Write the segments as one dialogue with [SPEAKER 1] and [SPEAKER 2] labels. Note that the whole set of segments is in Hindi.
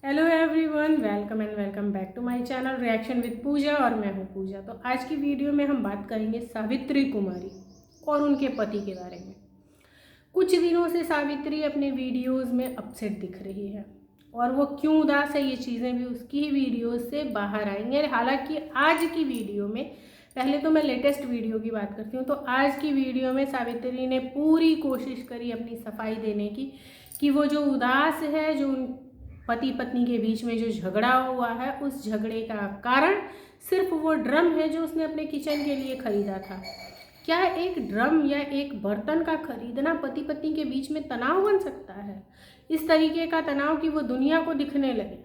[SPEAKER 1] Hello everyone, welcome and welcome back to my channel reaction with Puja. और मैं हूँ पूजा। तो आज की वीडियो में हम बात करेंगे सावित्री कुमारी और उनके पति के बारे में। कुछ दिनों से सावित्री अपने वीडियोस में अपसेट दिख रही है और वो क्यों उदास है ये चीज़ें भी उसकी ही वीडियोस से बाहर आएंगे। हालांकि आज की वीडियो में, पहले तो मैं लेटेस्ट वीडियो की बात करती हूँ, तो आज की वीडियो में सावित्री ने पूरी कोशिश करी अपनी सफाई देने की कि वो जो उदास है, जो पति पत्नी के बीच में जो झगड़ा हुआ है, उस झगड़े का कारण सिर्फ वो ड्रम है जो उसने अपने किचन के लिए खरीदा था। क्या एक ड्रम या एक बर्तन का खरीदना पति पत्नी के बीच में तनाव बन सकता है? इस तरीके का तनाव कि वो दुनिया को दिखने लगे।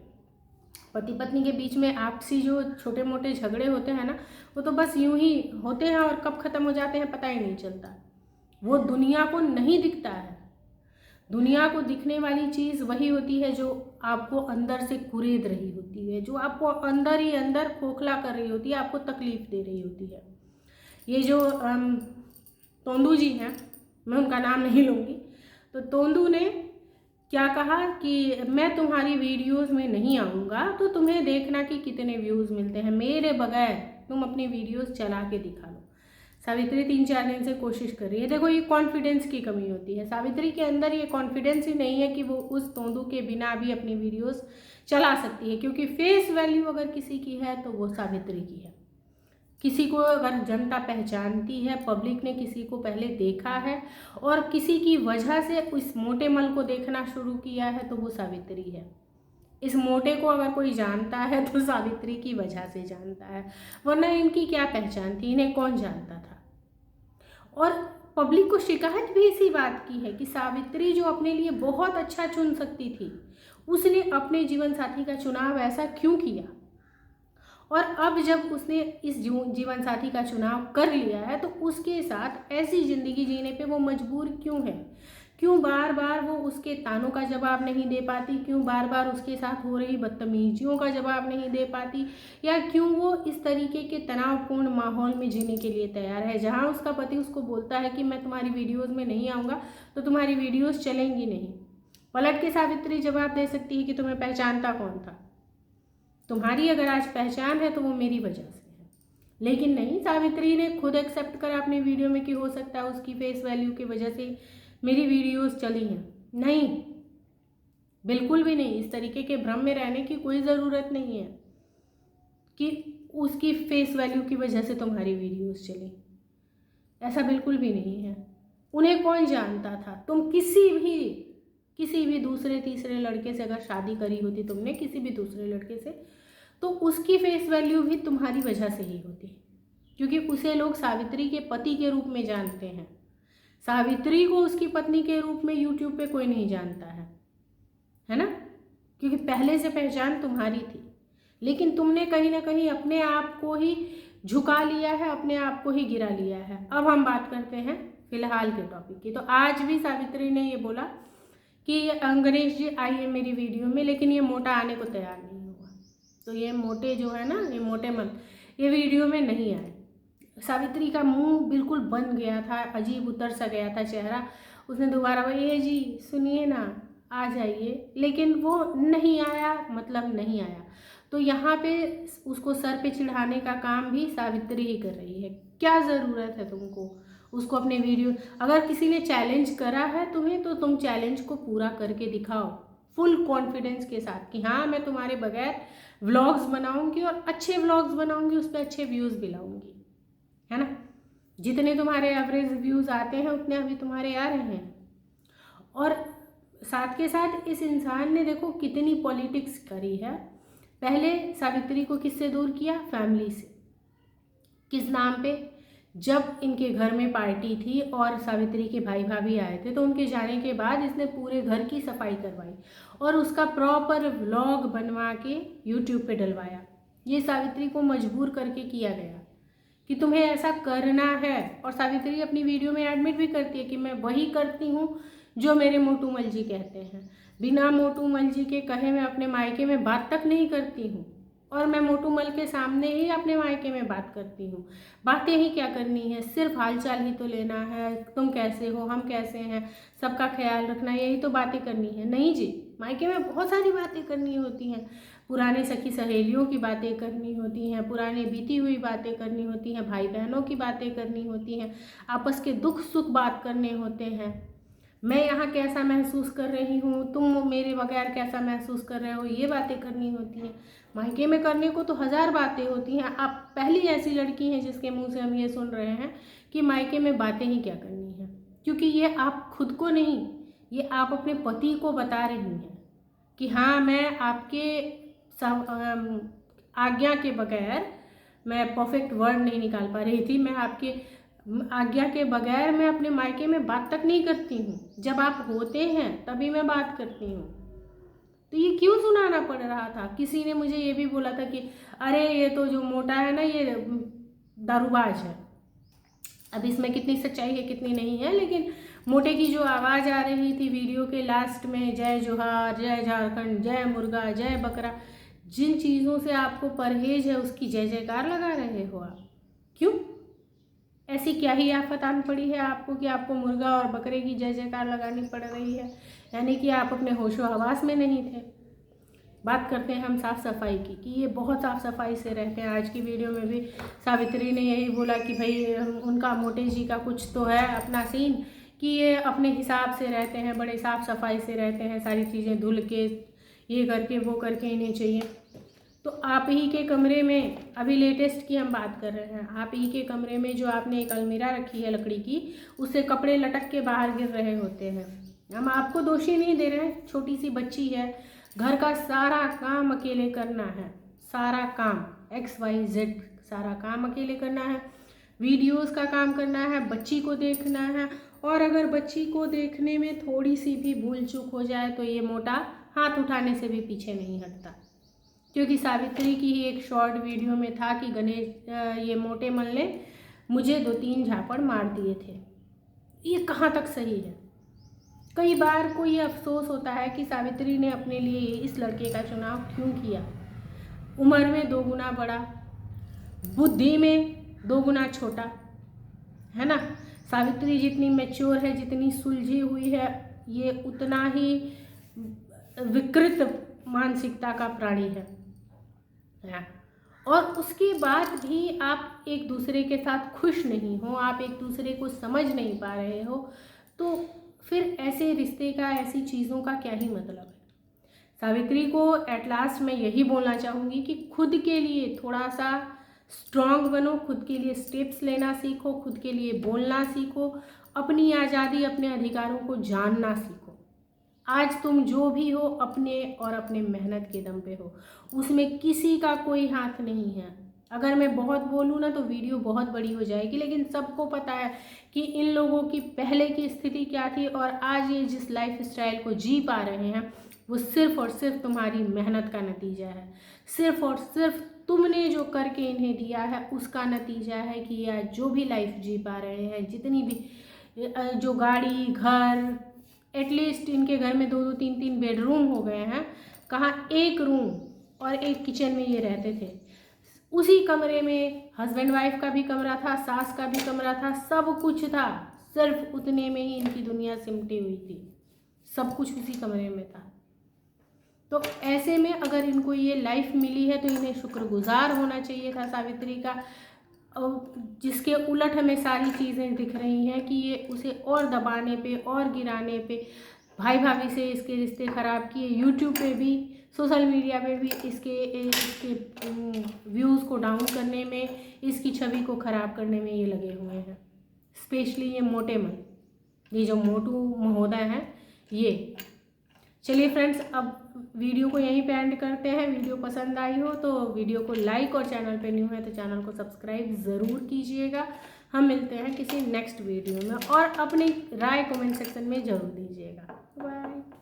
[SPEAKER 1] पति पत्नी के बीच में आपसी जो छोटे मोटे झगड़े होते हैं ना, वो तो बस यूं ही होते हैं और कब खत्म हो जाते हैं पता ही नहीं चलता। वो दुनिया को नहीं दिखता है। दुनिया को दिखने वाली चीज़ वही होती है जो आपको अंदर से कुरेद रही होती है, जो आपको अंदर ही अंदर खोखला कर रही होती है, आपको तकलीफ दे रही होती है। ये जो तोंदू जी हैं, मैं उनका नाम नहीं लूँगी, तो तोंदू ने क्या कहा कि मैं तुम्हारी वीडियोस में नहीं आऊँगा तो तुम्हें देखना कि कितने व्यूज़ मिलते हैं, मेरे बगैर तुम अपनी वीडियोस चला के दिखा लो। सावित्री 3-4 दिन से कोशिश कर रही है। देखो, ये कॉन्फिडेंस की कमी होती है। सावित्री के अंदर ये कॉन्फिडेंस ही नहीं है कि वो उस तोंदू के बिना भी अपनी वीडियोस चला सकती है, क्योंकि फेस वैल्यू अगर किसी की है तो वो सावित्री की है। किसी को अगर जनता पहचानती है, पब्लिक ने किसी को पहले देखा है और किसी की वजह से उस मोटे मल को देखना शुरू किया है, तो वो सावित्री है। इस मोटे को अगर कोई जानता है तो सावित्री की वजह से जानता है, वरना इनकी क्या पहचान थी, इन्हें कौन जानता था। और पब्लिक को शिकायत भी इसी बात की है कि सावित्री जो अपने लिए बहुत अच्छा चुन सकती थी, उसने अपने जीवन साथी का चुनाव ऐसा क्यों किया। और अब जब उसने इस जीवन साथी का चुनाव कर लिया है तो उसके साथ ऐसी ज़िंदगी जीने पे वो मजबूर क्यों है? क्यों बार बार वो उसके तानों का जवाब नहीं दे पाती? क्यों बार बार उसके साथ हो रही बदतमीजियों का जवाब नहीं दे पाती? या क्यों वो इस तरीके के तनावपूर्ण माहौल में जीने के लिए तैयार है, जहाँ उसका पति उसको बोलता है कि मैं तुम्हारी वीडियोज़ में नहीं आऊँगा तो तुम्हारी वीडियोज़ चलेंगी नहीं। पलट के सावित्री जवाब दे सकती है कि तुम्हें पहचानता कौन था? तुम्हारी अगर आज पहचान है तो वो मेरी वजह से है। लेकिन नहीं, सावित्री ने खुद एक्सेप्ट करा अपनी वीडियो में कि हो सकता है उसकी फेस वैल्यू की वजह से मेरी वीडियोस चली हैं। नहीं, बिल्कुल भी नहीं। इस तरीके के भ्रम में रहने की कोई ज़रूरत नहीं है कि उसकी फेस वैल्यू की वजह से तुम्हारी वीडियोस चली। ऐसा बिल्कुल भी नहीं है। उन्हें कौन जानता था? तुम किसी भी दूसरे तीसरे लड़के से अगर शादी करी होती, तुमने किसी भी दूसरे लड़के से, तो उसकी फेस वैल्यू भी तुम्हारी वजह से ही होती, क्योंकि उसे लोग सावित्री के पति के रूप में जानते हैं। सावित्री को उसकी पत्नी के रूप में यूट्यूब पे कोई नहीं जानता है ना? क्योंकि पहले से पहचान तुम्हारी थी, लेकिन तुमने कहीं ना कहीं अपने आप को ही झुका लिया है, अपने आप को ही गिरा लिया है। अब हम बात करते हैं फिलहाल के टॉपिक की। तो आज भी सावित्री ने ये बोला कि गणेश जी आइए मेरी वीडियो में, लेकिन ये मोटा आने को तैयार नहीं हुआ। तो ये मोटे जो है ना, ये मोटे मन, ये वीडियो में नहीं आए। सावित्री का मुंह बिल्कुल बन गया था, अजीब उतर सा गया था चेहरा। उसने दोबारा ये जी सुनिए ना, आ जाइए, लेकिन वो नहीं आया, मतलब नहीं आया। तो यहाँ पे उसको सर पे चिढ़ाने का काम भी सावित्री ही कर रही है। क्या ज़रूरत है तुमको उसको अपने वीडियो? अगर किसी ने चैलेंज करा है तुम्हें, तो तुम चैलेंज को पूरा करके दिखाओ फुल कॉन्फिडेंस के साथ कि हाँ, मैं तुम्हारे बगैर व्लॉग्स बनाऊंगी और अच्छे व्लॉग्स बनाऊंगी, उस पर अच्छे व्यूज़ भी लाऊंगी, है ना? जितने तुम्हारे एवरेज व्यूज़ आते हैं उतने अभी तुम्हारे आ रहे हैं। और साथ के साथ इस इंसान ने देखो कितनी पॉलिटिक्स करी है। पहले सावित्री को किससे दूर किया? फैमिली से। किस नाम पे? जब इनके घर में पार्टी थी और सावित्री के भाई भाभी आए थे, तो उनके जाने के बाद इसने पूरे घर की सफाई करवाई और उसका प्रॉपर व्लॉग बनवा के यूट्यूब पे डलवाया। ये सावित्री को मजबूर करके किया गया कि तुम्हें ऐसा करना है। और सावित्री अपनी वीडियो में एडमिट भी करती है कि मैं वही करती हूँ जो मेरे मोटू मल जी कहते हैं। बिना मोटू मल जी के कहे मैं अपने मायके में बात तक नहीं करती हूँ, और मैं मोटू मल के सामने ही अपने मायके में बात करती हूँ। बातें ही क्या करनी है, सिर्फ हालचाल ही तो लेना है। तुम कैसे हो, हम कैसे हैं, सबका ख्याल रखना, यही तो बातें करनी है। नहीं जी, मायके में बहुत सारी बातें करनी होती हैं, पुराने सखी सहेलियों की बातें करनी होती हैं, पुराने बीती हुई बातें करनी होती हैं, भाई बहनों की बातें करनी होती हैं, आपस के दुख सुख बात करने होते हैं। मैं यहाँ कैसा महसूस कर रही हूँ, तुम मेरे बगैर कैसा महसूस कर रहे हो, ये बातें करनी होती हैं। मायके में करने को तो 1000 बातें होती हैं। आप पहली ऐसी लड़की हैं जिसके मुंह से हम ये सुन रहे हैं कि मायके में बातें ही क्या करनी है, क्योंकि ये आप खुद को नहीं, ये आप अपने पति को बता रही हैं कि हाँ, मैं आपके आज्ञा के बगैर, मैं परफेक्ट वर्ड नहीं निकाल पा रही थी, मैं आपके आज्ञा के बगैर मैं अपने मायके में बात तक नहीं करती हूँ, जब आप होते हैं तभी मैं बात करती हूँ। तो ये क्यों सुनाना पड़ रहा था? किसी ने मुझे ये भी बोला था कि अरे ये तो जो मोटा है ना, ये दारूबाज है। अब इसमें कितनी सच्चाई है कितनी नहीं है, लेकिन मोटे की जो आवाज़ आ रही थी वीडियो के लास्ट में, जय जोहार, जय झारखंड, जय मुर्गा, जय बकरा, जिन चीज़ों से आपको परहेज है उसकी जय जयकार लगा रहे हो आप। क्यों? ऐसी क्या ही आफत आन पड़ी है आपको कि आपको मुर्गा और बकरे की जय जयकार लगानी पड़ रही है? यानी कि आप अपने होशो हवास में नहीं थे। बात करते हैं हम साफ़ सफाई की कि ये बहुत साफ़ सफाई से रहते हैं। आज की वीडियो में भी सावित्री ने यही बोला कि भाई उनका मोटे जी का कुछ तो है अपना सीन कि ये अपने हिसाब से रहते हैं, बड़े साफ़ सफाई से रहते हैं, सारी चीज़ें धुल के ये करके वो करके इन्हें चाहिए। तो आप ही के कमरे में, अभी लेटेस्ट की हम बात कर रहे हैं, आप ही के कमरे में जो आपने एक अलमीरा रखी है लकड़ी की, उससे कपड़े लटक के बाहर गिर रहे होते हैं। हम आपको दोषी नहीं दे रहे हैं, छोटी सी बच्ची है, घर का सारा काम अकेले करना है, सारा काम XYZ सारा काम अकेले करना है, वीडियोस का काम करना है, बच्ची को देखना है, और अगर बच्ची को देखने में थोड़ी सी भी भूल चूक हो जाए तो ये मोटा हाथ उठाने से भी पीछे नहीं हटता। क्योंकि सावित्री की ही एक शॉर्ट वीडियो में था कि ये मोटे मन ने मुझे 2-3 झापड़ मार दिए थे। ये कहाँ तक सही है? कई बार को ये अफसोस होता है कि सावित्री ने अपने लिए इस लड़के का चुनाव क्यों किया। उम्र में 2 गुना बड़ा, बुद्धि में 2 गुना छोटा, है ना। सावित्री जितनी मैच्योर है, जितनी सुलझी हुई है, ये उतना ही विकृत मानसिकता का प्राणी है। और उसके बाद भी आप एक दूसरे के साथ खुश नहीं हो, आप एक दूसरे को समझ नहीं पा रहे हो, तो फिर ऐसे रिश्ते का, ऐसी चीज़ों का क्या ही मतलब है। सावित्री को एट लास्ट मैं यही बोलना चाहूँगी कि खुद के लिए थोड़ा सा स्ट्रांग बनो, खुद के लिए स्टेप्स लेना सीखो, खुद के लिए बोलना सीखो, अपनी आज़ादी, अपने अधिकारों को जानना सीखो। आज तुम जो भी हो अपने और अपने मेहनत के दम पे हो, उसमें किसी का कोई हाथ नहीं है। अगर मैं बहुत बोलूँ ना तो वीडियो बहुत बड़ी हो जाएगी, लेकिन सबको पता है कि इन लोगों की पहले की स्थिति क्या थी और आज ये जिस लाइफ स्टाइल को जी पा रहे हैं वो सिर्फ़ और सिर्फ तुम्हारी मेहनत का नतीजा है। सिर्फ़ और सिर्फ तुमने जो करके इन्हें दिया है उसका नतीजा है कि ये आज जो भी लाइफ जी पा रहे हैं, जितनी भी जो गाड़ी, घर, एटलीस्ट इनके घर में 2-2, 3-3 बेडरूम हो गए हैं। कहाँ एक रूम और एक किचन में ये रहते थे। उसी कमरे में हस्बैंड वाइफ का भी कमरा था, सास का भी कमरा था, सब कुछ था। सिर्फ उतने में ही इनकी दुनिया सिमटी हुई थी, सब कुछ उसी कमरे में था। तो ऐसे में अगर इनको ये लाइफ मिली है तो इन्हें शुक्रगुजार होना चाहिए था सावित्री का, जिसके उलट हमें सारी चीज़ें दिख रही हैं कि ये उसे और दबाने पे और गिराने पे, भाई भाभी से इसके रिश्ते ख़राब किए, यूट्यूब पे भी, सोशल मीडिया पे भी इसके व्यूज़ को डाउन करने में, इसकी छवि को ख़राब करने में ये लगे हुए हैं। स्पेशली ये मोटे मन, ये जो मोटू महोदय हैं ये। चलिए फ्रेंड्स, अब वीडियो को यहीं पे एंड करते हैं। वीडियो पसंद आई हो तो वीडियो को लाइक, और चैनल पे न्यू है तो चैनल को सब्सक्राइब ज़रूर कीजिएगा। हम मिलते हैं किसी नेक्स्ट वीडियो में, और अपनी राय कमेंट सेक्शन में ज़रूर दीजिएगा। बाय।